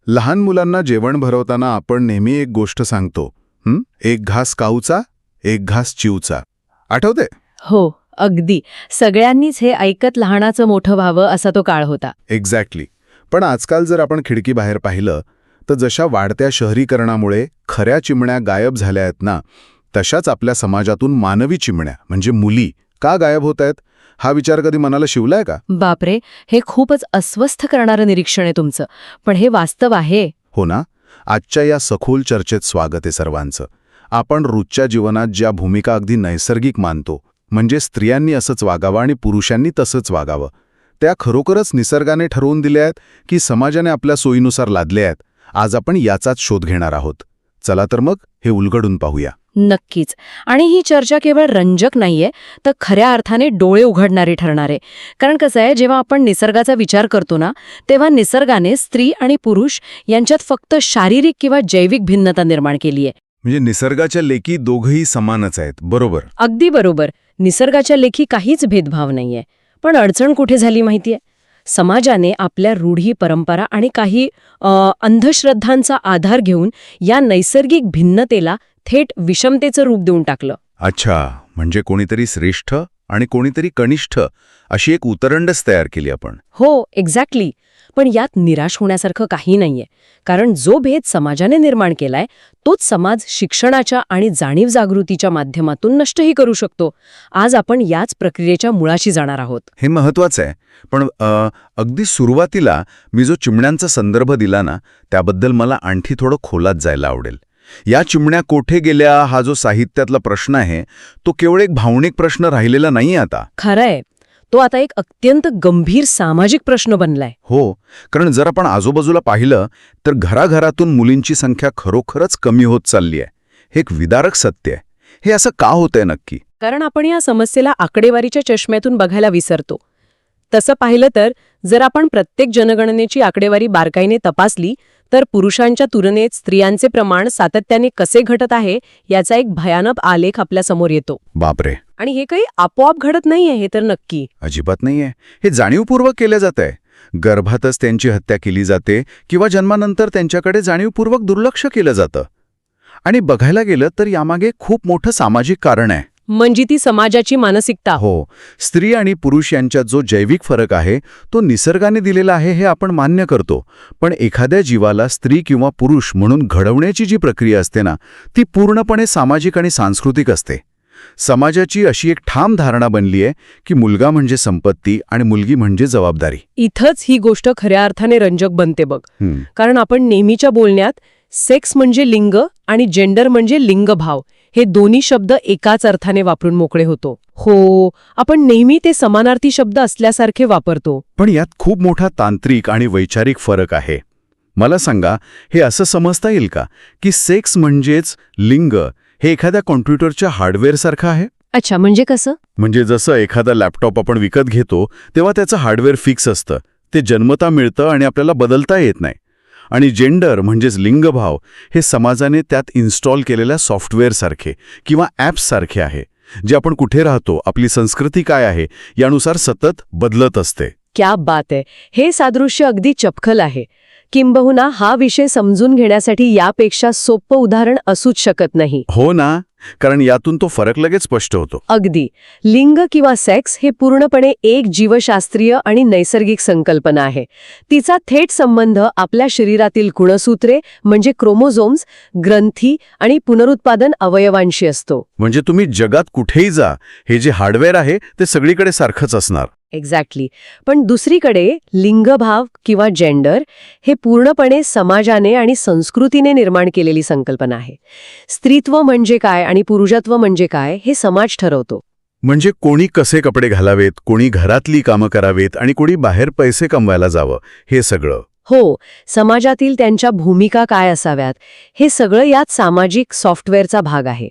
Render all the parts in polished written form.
लहान मुलांना जेवण भरवताना आपण नेहमी एक गोष्ट सांगतो, एक घास काऊचा, एक घास चिवचा. आठवते? हो, अगदी. सगळ्यांनीच हे ऐकत लहानाचं मोठं व्हावं असा तो काळ होता. एक्झॅक्टली. पण आजकाल जर आपण खिडकी बाहेर पाहिलं तर जशा वाढत्या शहरीकरणामुळे खऱ्या चिमण्या गायब झाल्या आहेत ना, तशाच आपल्या समाजातून मानवी चिमण्या म्हणजे मुली का गायब होत आहेत, हा विचार कधी मनाला शिवलाय का? बापरे, हे खूपच अस्वस्थ करणारं निरीक्षण आहे तुमचं. पण हे वास्तव आहे. हो ना. आजच्या या सखोल चर्चेत स्वागत आहे सर्वांचं. आपण रोजच्या जीवनात ज्या भूमिका अगदी नैसर्गिक मानतो, म्हणजे स्त्रियांनी असंच वागावं आणि पुरुषांनी तसंच वागावं, त्या खरोखरच निसर्गाने ठरवून दिल्या आहेत की समाजाने आपल्या सोयीनुसार लादल्या आहेत? आज आपण याचाच शोध घेणार आहोत. चला तर मग हे उलगडून पाहूया. नक्कीच. आणि ही चर्चा केवळ रंजक नाहीये, तर खऱ्या अर्थाने डोळे उघडणारी ठरणार आहे. कारण कसं आहे, जेव्हा आपण निसर्गाचा विचार करतो ना, तेव्हा निसर्गाने स्त्री आणि पुरुष यांच्यात फक्त शारीरिक किंवा जैविक भिन्नता निर्माण केली आहे. म्हणजे निसर्गाच्या लेकी दोघंही समानच आहेत, बरोबर? अगदी बरोबर. निसर्गाच्या लेखी काहीच भेदभाव नाहीये. पण अडचण कुठे झाली माहितीये? समाजाने आपल्या रूढी, परंपरा आणि काही अंधश्रद्धांचा आधार घेऊन या नैसर्गिक भिन्नतेला थेट विषमतेचं रूप देऊन टाकलं. अच्छा, म्हणजे कोणीतरी श्रेष्ठ आणि कोणीतरी कनिष्ठ अशी एक उतरंडच तयार केली आपण. हो, एक्झॅक्टली. पण यात निराश होण्यासारखं काही नाहीये. कारण जो भेद समाजाने निर्माण केलाय, तोच समाज शिक्षणाच्या आणि जाणीव जागृतीच्या माध्यमातून नष्टही करू शकतो. आज आपण याच प्रक्रियेच्या मुळाशी जाणार आहोत. हे महत्वाचं आहे. पण अगदी सुरुवातीला मी जो चिमण्यांचा संदर्भ दिला ना, त्याबद्दल मला आणखी थोडं खोलात जायला आवडेल. या चिमण्या कोठे गेल्या हा जो साहित्यातला प्रश्न आहे, तो केवळ एक भावनिक प्रश्न राहिलेला नाही आता. खरंय, तो आता एक अत्यंत गंभीर सामाजिक प्रश्न बनलाय. हो, कारण जर आपण आजूबाजूला पाहिलं तर घराघरातून मुलींची संख्या खरोखरच कमी होत चालली आहे. हे एक विदारक सत्य आहे. हे असं का होतंय नक्की? कारण आपण या समस्येला आकडेवारीच्या चष्म्यातून बघायला विसरतो. तसं पाहिलं तर जर आपण प्रत्येक जनगणनेची आकडेवारी बारकाईने तपासली तर पुरुषांच्या तुलनेत स्त्रियांचे प्रमाण सातत्याने कसे घटत आहे याचा एक भयानक आलेख आपल्या समोर येतो. बापरे. आणि हे काही आपोआप घडत नाहीये, हे तर नक्की. अजिबात नाहीये. हे जाणीवपूर्वक केलं जात आहे. गर्भातच त्यांची हत्या केली जाते किंवा जन्मानंतर त्यांच्याकडे जाणीवपूर्वक दुर्लक्ष केलं जातं. आणि बघायला गेलं तर यामागे खूप मोठं सामाजिक कारण आहे. म्हणजे ती समाजाची मानसिकता. हो, स्त्री आणि पुरुष यांच्यात जो जैविक फरक आहे तो निसर्गाने दिलेला आहे हे आपण मान्य करतो. पण एखाद्या जीवाला स्त्री किंवा पुरुष म्हणून घडवण्याची जी प्रक्रिया असते ना, ती पूर्णपणे सामाजिक आणि सांस्कृतिक असते. समाजाची अशी एक ठाम धारणा बनली आहे की मुलगा म्हणजे संपत्ती आणि मुलगी म्हणजे जबाबदारी. इथंच ही गोष्ट खऱ्या अर्थाने रंजक बनते बघ. कारण आपण नेहमीच्या बोलण्यात सेक्स म्हणजे लिंग आणि जेंडर म्हणजे लिंगभाव हे दोन्ही शब्द एकाच अर्थाने वापरून मोकळे होतो. हो, आपण नेहमी ते समानार्थी शब्द असल्यासारखे वापरतो. पण यात खूप मोठा तांत्रिक आणि वैचारिक फरक आहे. मला सांगा, हे असं समजता येईल का की सेक्स म्हणजेच लिंग हे एखाद्या कॉम्प्युटरच्या हार्डवेअरसारखं आहे? अच्छा, म्हणजे कसं? म्हणजे जसं एखादा लॅपटॉप आपण विकत घेतो तेव्हा त्याचं हार्डवेअर फिक्स असतं, ते जन्मता मिळतं आणि आपल्याला बदलता येत नाही. आणि जेंडर म्हणजेच लिंगभाव हे समाजाने त्यात इन्स्टॉल केलेल्या सॉफ्टवेअरसारखे किंवा ॲप्ससारखे आहे, जे आपण कुठे राहतो, आपली संस्कृती काय आहे यानुसार सतत बदलत असते. क्या बात आहे. हे सादृश्य अगदी चपखल आहे. किंबहुना हा विषय समजून घेण्यासाठी यापेक्षा सोपं उदाहरण असूच शकत नाही. हो ना, कारण यातून तो फरक लगेच स्पष्ट होतो. अगदी. लिंग किंवा सेक्स हे पूर्णपणे एक जीवशास्त्रीय आणि नैसर्गिक संकल्पना आहे. तिचा थेट संबंध आपल्या शरीरातील गुणसूत्रे म्हणजे क्रोमोझोम्स, ग्रंथी आणि पुनरुत्पादन अवयवांशी असतो. म्हणजे तुम्ही जगात कुठेही जा, हे जे हार्डवेअर आहे ते सगळीकडे सारखंच असणार. एक्झॅक्टली. पण दुसरीकडे लिंगभाव किंवा जेंडर हे पूर्णपणे समाजाने आणि संस्कृतीने निर्माण केलेली संकल्पना आहे. स्त्रीत्व म्हणजे काय आणि पुरुषत्व म्हणजे काय हे समाज ठरवतो. म्हणजे कोणी कसे कपडे घालावेत, कोणी घरातली कामं करावेत आणि कोणी बाहेर पैसे कमवायला जावं, हे सगळं. हो, समाजातील त्यांच्या भूमिका काय असाव्यात हे सगळं यात सामाजिक सॉफ्टवेअरचा भाग आहे.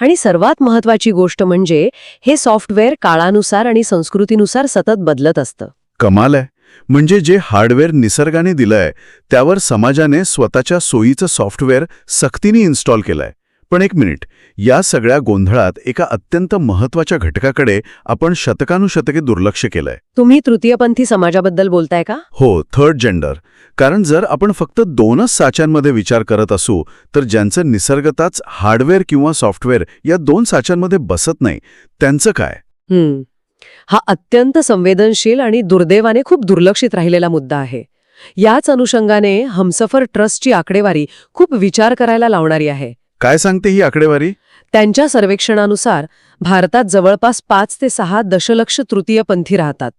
आणि सर्वात महत्वाची गोष्ट म्हणजे हे सॉफ्टवेअर काळानुसार आणि संस्कृतीनुसार सतत बदलत असतं. कमाल आहे. म्हणजे जे हार्डवेअर निसर्गाने दिलंय त्यावर समाजाने स्वतःच्या सोयीचं सॉफ्टवेअर सक्तीने इन्स्टॉल केलंय. पण एक मिनिट, या सगळ्या गोंधळात एका अत्यंत महत्वाच्या घटकाकडे आपण शतकानुशतके दुर्लक्ष केलंय. तुम्ही तृतीयपंथी समाजाबद्दल बोलताय का? हो, थर्ड जेंडर. कारण जर आपण फक्त 2च साच्यांमध्ये विचार करत असू तर ज्यांचं निसर्गताच हार्डवेअर किंवा सॉफ्टवेअर या 2 साच्यांमध्ये बसत नाही, त्यांचं काय? हा अत्यंत संवेदनशील आणि दुर्दैवाने खूप दुर्लक्षित राहिलेला मुद्दा आहे. याच अनुषंगाने हमसफर ट्रस्टची आकडेवारी खूप विचार करायला लावणारी आहे. काय सांगते ही आकडेवारी? त्यांच्या सर्वेक्षणानुसार भारतात जवळपास 5 ते 6 दशलक्ष तृतीयपंथी राहतात.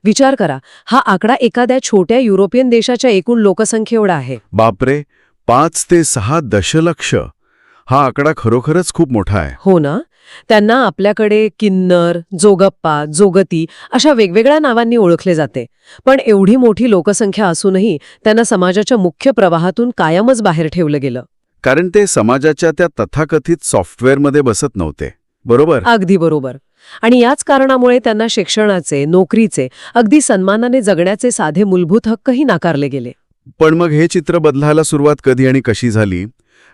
विचार करा, हा आकडा एखाद्या छोट्या युरोपियन देशाच्या एकूण लोकसंख्येएवढा आहे. बापरे, 5 ते 6 दशलक्ष. हा आकडा खरोखरच खूप मोठा आहे. हो ना? त्यांना आपल्याकडे किन्नर, जोगप्पा, जोगती अशा वेगवेगळ्या नावांनी ओळखले जाते. पण एवढी मोठी लोकसंख्या असूनही त्यांना समाजाच्या मुख्य प्रवाहातून कायमच बाहेर ठेवलं गेलं. कारण ते समाजाच्या त्या तथाकथित सॉफ्टवेअरमध्ये बसत नव्हते. बरोबर? अगदी बरोबर. आणि याच कारणामुळे त्यांना शिक्षणाचे, नोकरीचे, अगदी सन्मानाने जगण्याचे साधे मूलभूत हक्कही नाकारले गेले. पण मग हे चित्र बदलायला सुरुवात कधी आणि कशी झाली?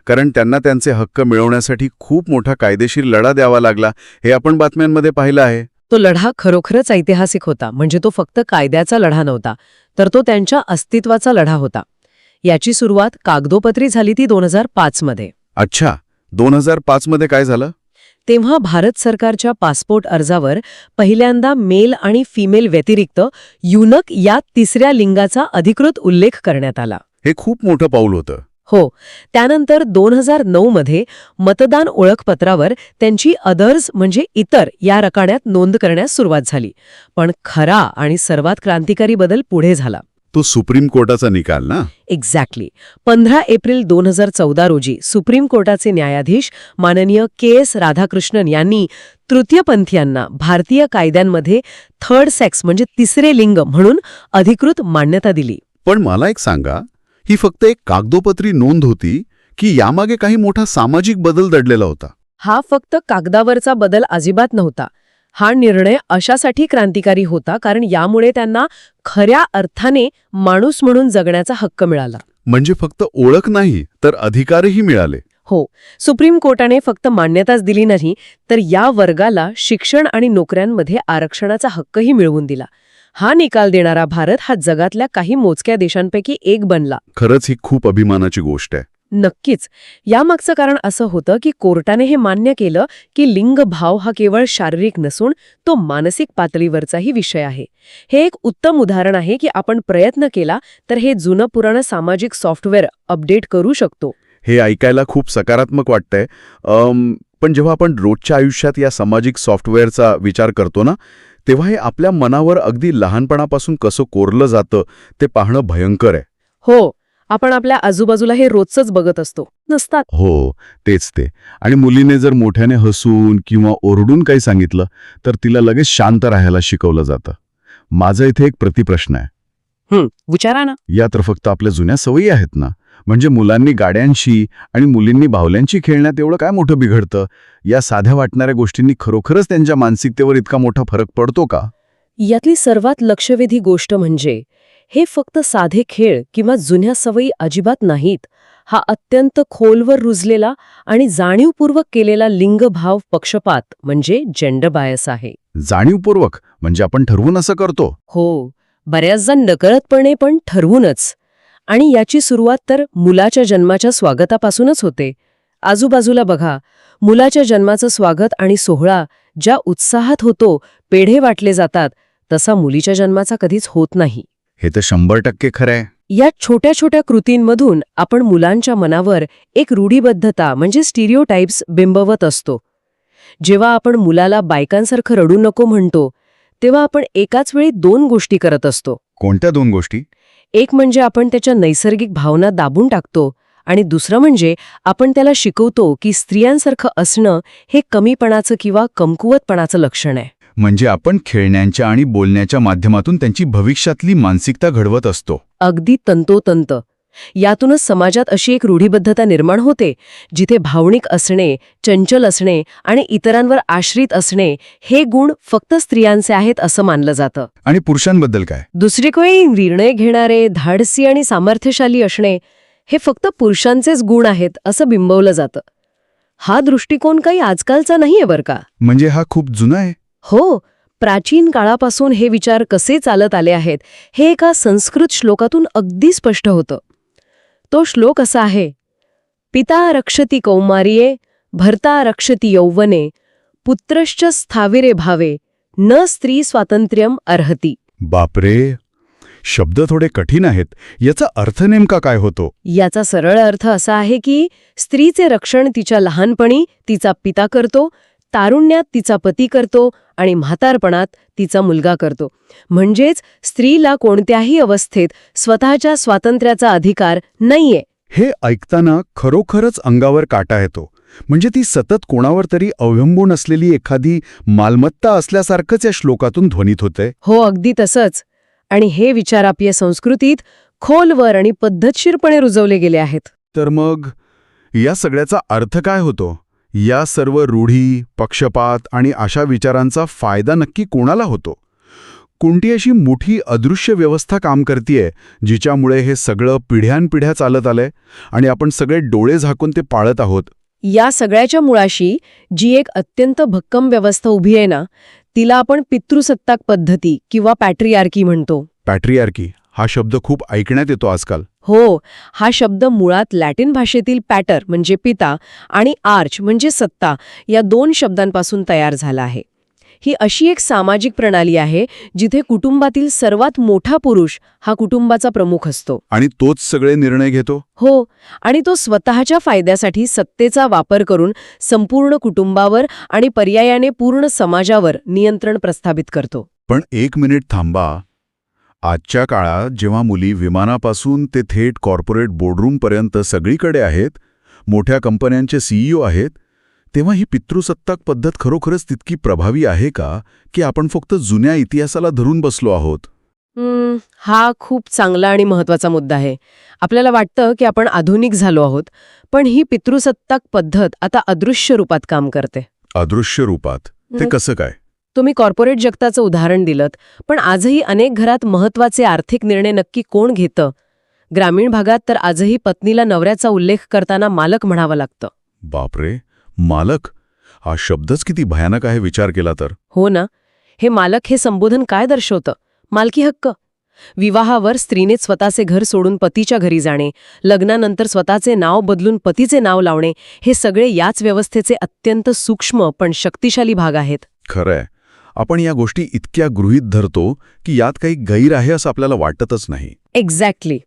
कारण त्यांना त्यांचे हक्क मिळवण्यासाठी खूप मोठा कायदेशीर लढा द्यावा लागला, हे आपण बातम्यांमध्ये पाहिलं आहे. तो लढा खरोखरच ऐतिहासिक होता. म्हणजे तो फक्त कायद्याचा लढा नव्हता, तर तो त्यांच्या अस्तित्वाचा लढा होता. याची सुरुवात कागदोपत्री झाली ती 2005 मध्ये. अच्छा, 2005 मध्ये काय झालं? तेव्हा भारत सरकारच्या पासपोर्ट अर्जावर पहिल्यांदा मेल आणि फिमेल व्यतिरिक्त युनक या तिसऱ्या लिंगाचा अधिकृत उल्लेख करण्यात आला. हे खूप मोठं पाऊल होतं. हो. त्यानंतर 2009 मध्ये मतदान ओळखपत्रावर त्यांची अदर्स म्हणजे इतर या रकान्यात नोंद करण्यास सुरुवात झाली. पण खरा आणि सर्वात क्रांतिकारी बदल पुढे झाला. तो सुप्रीम कोर्टाचा निकाल ना? एक्झॅक्टली. 15 एप्रिल 2014 रोजी सुप्रीम कोर्टाचे न्यायाधीश माननीय के.एस. राधाकृष्णन यांनी तृतीयपंथीयांना भारतीय कायद्यांमध्ये थर्ड सेक्स म्हणजे तिसरे लिंग म्हणून अधिकृत मान्यता दिली. पण मला एक सांगा, ही फक्त एक कागदोपत्री नोंद होती की यामागे काही मोठा सामाजिक बदल दडलेला होता? हा फक्त कागदावरचा बदल अजिबात नव्हता. हा निर्णय अशासाठी क्रांतिकारी होता कारण यामुळे त्यांना खऱ्या अर्थाने माणूस म्हणून जगण्याचा हक्क मिळाला. म्हणजे फक्त ओळख नाही तर अधिकारही मिळाले. हो. सुप्रीम कोर्टाने फक्त मान्यताच दिली नाही, तर या वर्गाला शिक्षण आणि नोकऱ्यांमध्ये आरक्षणाचा हक्कही मिळवून दिला. हा निकाल देणारा भारत हा जगातल्या काही मोजक्या देशांपैकी एक बनला. खरंच ही खूप अभिमानाची गोष्ट आहे. नक्कीच. यामागचं कारण असं होतं की कोर्टाने हे मान्य केलं की लिंगभाव हा केवळ शारीरिक नसून तो मानसिक पातळीवरचाही विषय आहे. हे एक उत्तम उदाहरण आहे की आपण प्रयत्न केला तर हे जुनं पुराणं सामाजिक सॉफ्टवेअर अपडेट करू शकतो. हे ऐकायला खूप सकारात्मक वाटतंय. पण जेव्हा आपण रोजच्या आयुष्यात या सामाजिक सॉफ्टवेअरचा विचार करतो ना, तेव्हा हे आपल्या मनावर अगदी लहानपणापासून कसं कोरलं जातं ते पाहणं भयंकर आहे. हो. आपण आपल्या आजूबाजूला हे रोजच बघत असतो. नसतात. हो, तेच ते. आणि मुलीने जर मोठ्याने हसून किंवा ओरडून काही सांगितलं तर तिला लगेच शांत राहायला शिकवलं जातं. माझा इथे एक प्रतिप्रश्न आहे. विचारा ना. या तर फक्त आपल्या जुन्या सवयी आहेत ना? म्हणजे मुलांनी गाड्यांशी आणि मुलींनी बाहुल्यांशी खेळण्यात एवढं काय मोठं बिघडतं? या साध्या वाटणाऱ्या गोष्टींनी खरोखरच त्यांच्या मानसिकतेवर इतका मोठा फरक पडतो का? यातली सर्वात लक्षवेधी गोष्ट म्हणजे हे फक्त साधे खेळ किंवा जुन्या सवयी अजिबात नाहीत. हा अत्यंत खोलवर रुजलेला आणि जाणीवपूर्वक केलेला लिंगभाव पक्षपात म्हणजे जेंडर बायस आहे. जाणीवपूर्वक म्हणजे आपण ठरवून असं करतो? हो. बऱ्याच जण नकळतपणे पण ठरवूनच. आणि याची सुरुवात तर मुलाच्या जन्माच्या स्वागतापासूनच होते. आजूबाजूला बघा, मुलाच्या जन्माचं स्वागत आणि सोहळा ज्या उत्साहात होतो, पेढे वाटले जातात, तसा मुलीच्या जन्माचा कधीच होत नाही. हे तर 100% खरं आहे. या छोट्या छोट्या कृतींमधून आपण मुलांच्या मनावर एक रूढीबद्धता म्हणजे स्टिरियोटाइप्स बिंबवत असतो. जेव्हा आपण मुलाला बायकांसारखं रडू नको म्हणतो, तेव्हा आपण एकाच वेळी 2 गोष्टी करत असतो. कोणत्या 2 गोष्टी? एक म्हणजे आपण त्याच्या नैसर्गिक भावना दाबून टाकतो आणि दुसरं म्हणजे आपण त्याला शिकवतो की स्त्रियांसारखं असणं हे कमीपणाचं किंवा कमकुवतपणाचं लक्षण आहे. म्हणजे आपण खेळण्यांच्या आणि बोलण्याच्या माध्यमातून त्यांची भविष्यातली मानसिकता घडवत असतो. अगदी तंतोतंत. यातूनच समाजात अशी एक रूढीबद्धता निर्माण होते जिथे भावनिक असणे, चंचल असणे आणि इतरांवर आश्रित असणे हे गुण फक्त स्त्रियांचे आहेत असं मानलं जातं. आणि पुरुषांबद्दल काय? दुसरीकडे निर्णय घेणारे, धाडसी आणि सामर्थ्यशाली असणे हे फक्त पुरुषांचेच गुण आहेत असं बिंबवलं जातं. हा दृष्टिकोन काही आजकालचा नाहीये बरं का. म्हणजे हा खूप जुना आहे. हो, प्राचीन काळापासून हे विचार कसे चालत आले आहेत हे एका संस्कृत श्लोकातून अगदी स्पष्ट होतं. तो श्लोक असा आहे: पिता रक्षति कौमार्ये, भर्ता रक्षति यौवने, पुत्रश्च स्थाविरे भावे, न स्त्री स्वातंत्र्यम अर्हति. बापरे, शब्द थोडे कठीण आहेत. याचा अर्थ नेमका काय होतो? याचा सरळ अर्थ असा आहे की स्त्रीचे रक्षण तिच्या लहानपणी तिचा पिता करतो, तारुण्यात तिचा पती करतो आणि म्हातारपणात तिचा मुलगा करतो. म्हणजेच स्त्रीला कोणत्याही अवस्थेत स्वतःच्या स्वातंत्र्याचा अधिकार नाहीये. हे ऐकताना खरोखरच अंगावर काटा येतो. म्हणजे ती सतत कोणावर तरी अवलंबून असलेली एखादी मालमत्ता असल्यासारखंच या श्लोकातून ध्वनित होतंय. हो, अगदी तसंच. आणि हे विचार आपल्या संस्कृतीत खोलवर आणि पद्धतशीरपणे रुजवले गेले आहेत. तर मग या सगळ्याचा अर्थ काय होतो? या सर्व रूढी, पक्षपात आणि अशा विचारांचा फायदा नक्की कोणाला होतो? कोणती अशी मोठी अदृश्य व्यवस्था काम करतीये जिच्यामुळे हे सगळं पिढ्यानपिढ्या चालत आलंय आणि आपण सगळे डोळे झाकून ते पाळत आहोत? या सगळ्याच्या मुळाशी जी एक अत्यंत भक्कम व्यवस्था उभी आहे ना, तिला आपण पितृसत्ताक पद्धती किंवा पॅट्रियार्की म्हणतो. पॅट्रियार्की हा शब्द खूप ऐकण्यात येतो आजकाल. हो, हा शब्द मुळात लॅटिन भाषेतील पॅटर म्हणजे पिता आणि आर्च म्हणजे सत्ता या दोन शब्दांपासून तयार झाला आहे. ही अशी एक सामाजिक प्रणाली आहे जिथे कुटुंबातील सर्वात मोठा पुरुष हा कुटुंबाचा प्रमुख असतो. आणि तोच सगळे निर्णय घेतो. हो, आणि तो स्वतःच्या फायद्यासाठी सत्तेचा वापर करून संपूर्ण कुटुंबावर आणि पर्यायाने पूर्ण समाजावर नियंत्रण प्रस्थापित करतो. पण एक मिनिट थांबा. आजच्या काळात जेव्हा मुली विमानापासून ते थेट कॉर्पोरेट बोर्डरूमपर्यंत सगळीकडे आहेत, मोठ्या कंपन्यांचे सीईओ आहेत, तेव्हा ही पितृसत्ताक पद्धत खरोखरच तितकी प्रभावी आहे का, की आपण फक्त जुन्या इतिहासाला धरून बसलो आहोत? हा खूप चांगला आणि महत्वाचा मुद्दा आहे. आपल्याला वाटतं की आपण आधुनिक झालो आहोत, पण ही पितृसत्ताक पद्धत आता अदृश्य रूपात काम करते. अदृश्य रूपात? ते कसं काय? तुम्ही कॉर्पोरेट जगताचं उदाहरण दिलंत, पण आजही अनेक घरात महत्वाचे आर्थिक निर्णय नक्की कोण घेतं? ग्रामीण भागात तर आजही पत्नीला नवऱ्याचा उल्लेख करताना मालक म्हणावं लागतं. बापरे, मालक हा शब्दच किती भयानक आहे विचार केला तर. हो ना. हे मालक हे संबोधन काय दर्शवतं? मालकी हक्क. विवाहावर स्त्रीने स्वतःचे घर सोडून पतीच्या घरी जाणे, लग्नानंतर स्वतःचे नाव बदलून पतीचे नाव लावणे, हे सगळे याच व्यवस्थेचे अत्यंत सूक्ष्म पण शक्तिशाली भाग आहेत. खरंय, आपण या गोष्टी इतक्या गृहीत धरतो की यात काही गैर आहे असं आपल्याला वाटतच नाही. एक्झॅक्टली.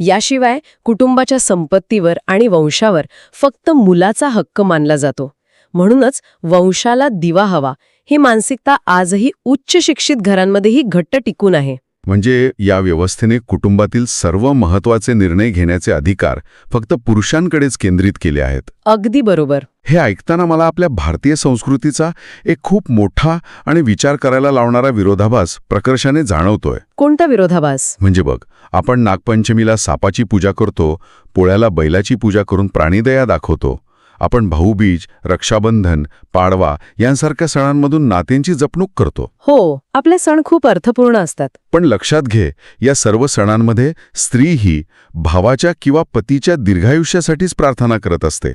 याशिवाय कुटुंबाच्या संपत्तीवर आणि वंशावर फक्त मुलाचा हक्क मानला जातो. म्हणूनच वंशाला दिवा हवा ही मानसिकता आजही उच्च शिक्षित घरांमध्येही घट्ट टिकून आहे. म्हणजे या व्यवस्थेने कुटुंबातील सर्व महत्त्वाचे निर्णय घेण्याचे अधिकार फक्त पुरुषांकडेच केंद्रित केले आहेत. अगदी बरोबर. हे ऐकताना मला आपल्या भारतीय संस्कृतीचा एक खूप मोठा आणि विचार करायला लावणारा विरोधाभास प्रकर्षाने जाणवतोय. कोणता विरोधाभास? म्हणजे बघ, आपण नागपंचमीला सापाची पूजा करतो, पोळ्याला बैलाची पूजा करून प्राणीदया दाखवतो. आपण भाऊबीज, रक्षाबंधन, पाडवा यांसारख्या सणांमधून नात्यांची जपणूक करतो. हो, आपले सण खूप अर्थपूर्ण असतात. पण लक्षात घे, या सर्व सणांमध्ये स्त्री ही भावाच्या किंवा पतीच्या दीर्घायुष्यासाठीच प्रार्थना करत असते.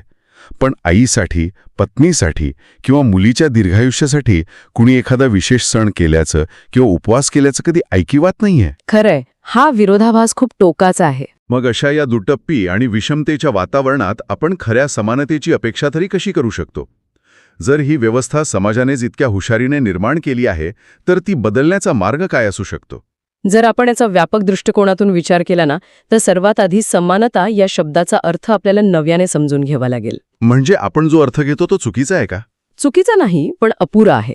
पण आईसाठी, पत्नीसाठी किंवा मुलीच्या दीर्घायुष्यासाठी कुणी एखादा विशेष सण केल्याचं किंवा उपवास केल्याचं कधी ऐकिवात नाहीये. खरंय, हा विरोधाभास खूप टोकाचा आहे. मग अशा या दुटप्पी आणि विषमतेच्या वातावरणात आपण खऱ्या समानतेची अपेक्षा तरी कशी करू शकतो? जर ही व्यवस्था समाजानेच इतक्या हुशारीने निर्माण केली आहे, तर ती बदलण्याचा मार्ग काय असू शकतो? जर आपण याचा व्यापक दृष्टिकोनातून विचार केला ना, तर सर्वात आधी समानता या शब्दाचा अर्थ आपल्याला नव्याने समजून घ्यावा लागेल. म्हणजे आपण जो अर्थ घेतो तो चुकीचा आहे का? चुकीचा नाही, पण अपुरा आहे.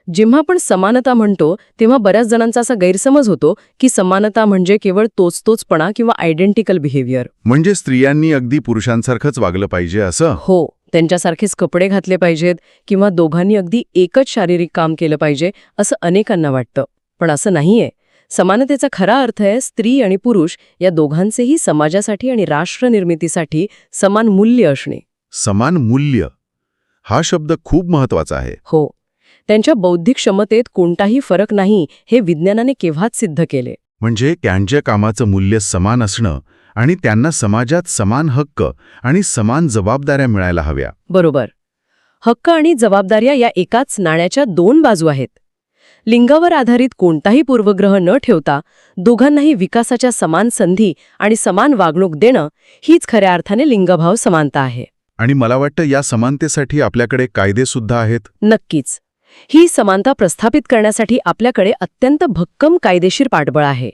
जेव्हा आपण समानता म्हणतो तेव्हा बऱ्याच जणांचा असा गैरसमज होतो की समानता म्हणजे केवळ तोचपणा किंवा आयडेंटिकल बिहेवियर. म्हणजे स्त्रियांनी अगदी पुरुषांसारखंच वागलं पाहिजे असं? हो, त्यांच्यासारखेच कपडे घातले पाहिजेत किंवा दोघांनी अगदी एकच शारीरिक काम केलं पाहिजे असं अनेकांना वाटतं. पण असं नाहीये. समानतेचा खरा अर्थ आहे स्त्री आणि पुरुष या दोघांचेही समाजासाठी आणि राष्ट्रनिर्मितीसाठी समान मूल्य असणे. समान मूल्य हा शब्द खूप महत्वाचा आहे. हो, त्यांच्या बौद्धिक क्षमतेत कोणताही फरक नाही हे विज्ञानाने केव्हाच सिद्ध केले. म्हणजे त्यांच्या कामाचं मूल्य समान असणं आणि त्यांना समाजात समान हक्क आणि समान जबाबदाऱ्या मिळायला हव्या. बरोबर. हक्क आणि जबाबदाऱ्या या एकाच नाण्याच्या दोन बाजू आहेत. लिंगावर आधारित कोणताही पूर्वग्रह न ठेवता दोघांनाही विकासाच्या समान संधी आणि समान वागणूक देणं हीच खऱ्या अर्थाने लिंगभाव समानता आहे. आणि मला वाटतं या समानतेसाठी आपल्याकडे कायदेसुद्धा आहेत. नक्कीच. ही समानता प्रस्थापित करण्यासाठी आपल्याकडे अत्यंत भक्कम कायदेशीर पाठबळ आहे.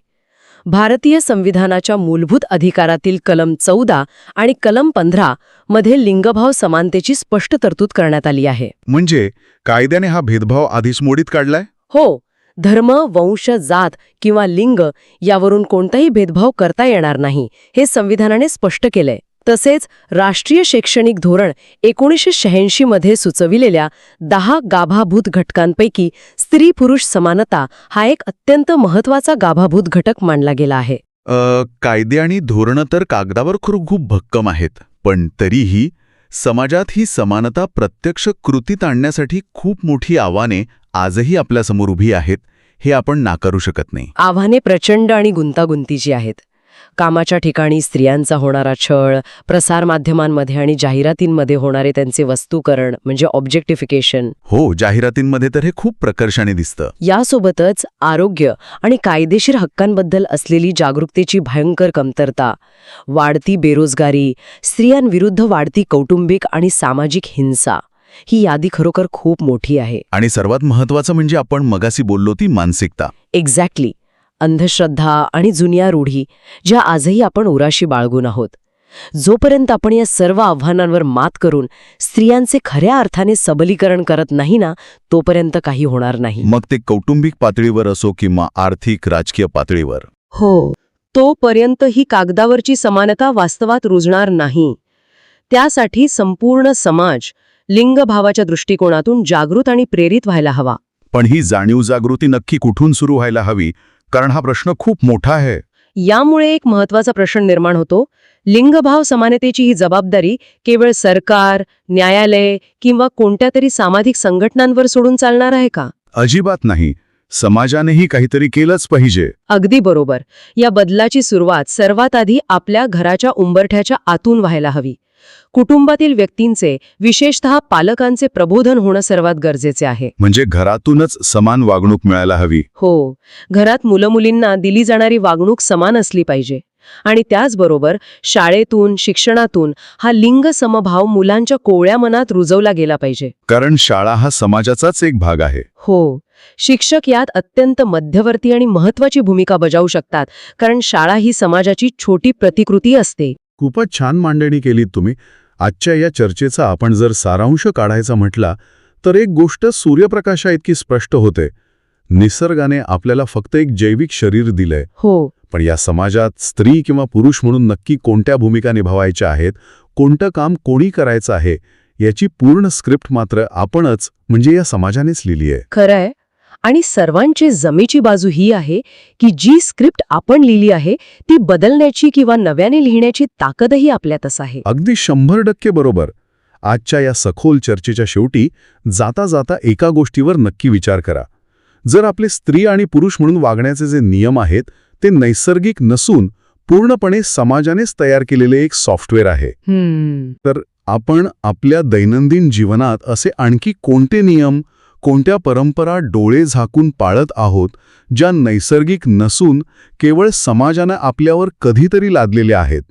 भारतीय संविधानाच्या मूलभूत अधिकारातील कलम 14 आणि कलम 15 मध्ये लिंगभाव समानतेची स्पष्ट तरतूद करण्यात आली आहे. म्हणजे कायद्याने हा भेदभाव आधीच मोडीत काढलाय? हो. धर्म, वंश, जात किंवा लिंग यावरून कोणताही भेदभाव करता येणार नाही हे संविधानाने स्पष्ट केलंय. तसेच राष्ट्रीय शैक्षणिक धोरण 1986 मध्ये सुचविलेल्या 10 गाभाभूत घटकांपैकी स्त्री-पुरुष समानता हा एक अत्यंत महत्त्वाचा गाभाभूत घटक मानला गेला आहे. कायदे आणि धोरणं तर कागदावर खूप भक्कम आहेत, पण तरीही समाजात ही समानता प्रत्यक्ष कृतीत आणण्यासाठी खूप मोठी आव्हाने आजही आपल्यासमोर उभी आहेत, हे आपण नाकारू शकत नाही. आव्हाने प्रचंड आणि गुंतागुंतीची आहेत. कामाच्या ठिकाणी स्त्रियांचा होणारा छळ, प्रसारमाध्यमांमध्ये आणि जाहिरातींमध्ये होणारे त्यांचे वस्तूकरण म्हणजे ऑब्जेक्टिफिकेशन. हो, जाहिरातींमध्ये तर हे खूप प्रकर्षाने दिसतं. यासोबतच आरोग्य आणि कायदेशीर हक्कांबद्दल असलेली जागरूकतेची भयंकर कमतरता, वाढती बेरोजगारी, स्त्रियांविरुद्ध वाढती कौटुंबिक आणि सामाजिक हिंसा, ही यादी खरोखर खूप मोठी आहे. आणि सर्वात महत्त्वाचं म्हणजे आपण मगाशी बोललो ती मानसिकता. एक्झॅक्टली. अंधश्रद्धा आणि जुन्या रूढी ज्या आजही आपण उराशी बाळगून आहोत. जोपर्यंत आपण या सर्व आव्हानांवर मात करून स्त्रियांचे खऱ्या अर्थाने सबलीकरण करत नाही ना, तोपर्यंत काही होणार नाही. मग ते कौटुंबिक पातळीवर असो किंवा आर्थिक राजकीय पातळीवर. हो, तोपर्यंत ही कागदावरची समानता वास्तवात रुजणार नाही. त्यासाठी संपूर्ण समाज लिंगभावाच्या दृष्टिकोनातून जागृत आणि प्रेरित व्हायला हवा. पण ही जाणीव जागृती नक्की कुठून सुरू व्हायला हवी? कारण हा प्रश्न खूप मोठा आहे. यामुळे एक महत्त्वाचा प्रश्न निर्माण होतो. लिंगभाव समानतेची ही जबाबदारी केवळ सरकार, न्यायालय किंवा कोणत्या तरी सामाजिक संघटनांवर सोडून चालणार आहे का? अजिबात नाही. समाजानेही काहीतरी केलंच पाहिजे. अगदी बरोबर. या बदलाची सुरुवात सर्वात आधी आपल्या घराच्या उंबरठ्याच्या आतून व्हायला हवी. कुटुंबातील व्यक्तींचे, विशेषतः पालकांचे प्रबोधन होणं सर्वात गरजेचे आहे. म्हणजे घरातूनच समान वागणूक मिळायला हवी. हो, घरात मुलं-मुलींना दिली जाणारी वागणूक समान असली पाहिजे. आणि त्याचबरोबर शाळेतून, शिक्षणातून हा लिंग समभाव मुलांच्या कोवळ्या मनात रुजवला गेला पाहिजे. कारण शाळा हा समाजाचाच एक भाग आहे. हो, शिक्षक यात अत्यंत मध्यवर्ती आणि महत्त्वाची भूमिका बजावू शकतात, कारण शाळा ही समाजाची छोटी प्रतिकृती असते. खूपच छान मांडणी केलीत तुम्ही. आजच्या या चर्चेचा आपण जर सारांश काढायचा म्हटला तर एक गोष्ट सूर्यप्रकाशा इतकी स्पष्ट होते. निसर्गाने आपल्याला फक्त एक जैविक शरीर दिलंय. हो, पण या समाजात स्त्री किंवा पुरुष म्हणून नक्की कोणत्या भूमिका निभावायच्या आहेत, कोणतं काम कोणी करायचं आहे, याची पूर्ण स्क्रिप्ट मात्र आपणच म्हणजे या समाजानेच लिहिली आहे. खरंय. आणि सर्वांची जमेची बाजू ही आहे की जी स्क्रिप्ट आपण लिहिली आहे ती बदलण्याची किंवा नव्याने लिहिण्याची ताकदही आपल्यातच आहे. अगदी 100% बरोबर. आजच्या या सखोल चर्चेच्या शेवटी जाता जाता एका गोष्टीवर नक्की विचार करा. जर आपले स्त्री आणि पुरुष म्हणून वागण्याचे जे नियम आहेत ते नैसर्गिक नसून पूर्णपणे समाजानेच तयार केलेले एक सॉफ्टवेअर आहे, तर आपण आपल्या दैनंदिन जीवनात असे आणखी कोणते नियम, कोणत्या परंपरा डोळे झाकून पाळत आहोत ज्या नैसर्गिक नसून केवळ समाजाने आपल्यावर कधीतरी लादलेल्या आहेत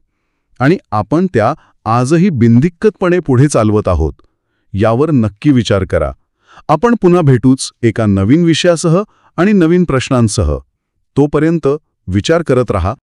आणि आपण त्या आजही बिनदिक्कतपणे पुढे चालवत आहोत? यावर नक्की विचार करा. आपण पुन्हा भेटूच एका नवीन विषयासह आणि नवीन प्रश्नांसह. तोपर्यंत विचार करत रहा.